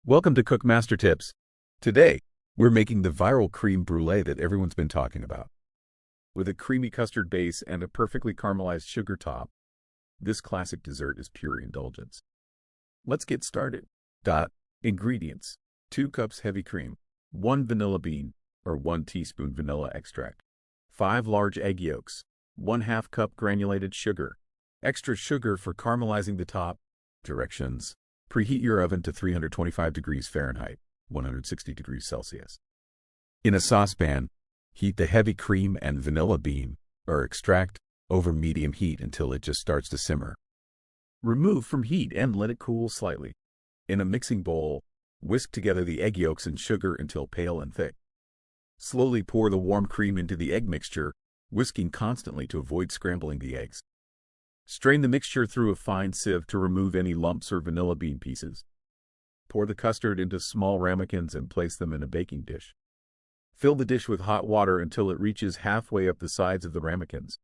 Welcome to Cook Master Tips. Today, we're making the viral crème brûlée that everyone's been talking about. With a creamy custard base and a perfectly caramelized sugar top, this classic dessert is pure indulgence. Let's get started. Ingredients: 2 cups heavy cream, 1 vanilla bean or 1 teaspoon vanilla extract, 5 large egg yolks, 1/2 cup granulated sugar, extra sugar for caramelizing the top. Directions: preheat your oven to 325 degrees Fahrenheit, 160 degrees Celsius. In a saucepan, heat the heavy cream and vanilla bean, or extract, over medium heat until it just starts to simmer. Remove from heat and let it cool slightly. In a mixing bowl, whisk together the egg yolks and sugar until pale and thick. Slowly pour the warm cream into the egg mixture, whisking constantly to avoid scrambling the eggs. Strain the mixture through a fine sieve to remove any lumps or vanilla bean pieces. Pour the custard into small ramekins and place them in a baking dish. Fill the dish with hot water until it reaches halfway up the sides of the ramekins.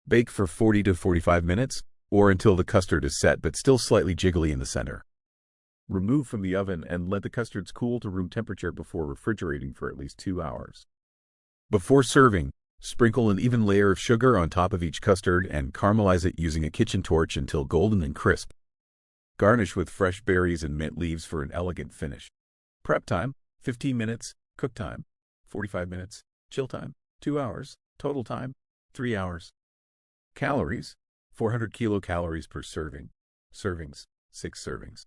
Bake for 40 to 45 minutes, or until the custard is set but still slightly jiggly in the center. Remove from the oven and let the custards cool to room temperature before refrigerating for at least 2 hours. Before serving, sprinkle an even layer of sugar on top of each custard and caramelize it using a kitchen torch until golden and crisp. Garnish with fresh berries and mint leaves for an elegant finish. Prep time: 15 minutes. Cook time: 45 minutes. Chill time: 2 hours. Total time: 3 hours. Calories: 400 kilocalories per serving. Servings: 6 servings.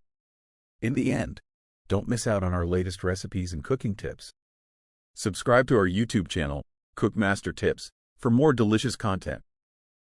In the end, don't miss out on our latest recipes and cooking tips. Subscribe to our YouTube channel, Cook Master Tips, for more delicious content.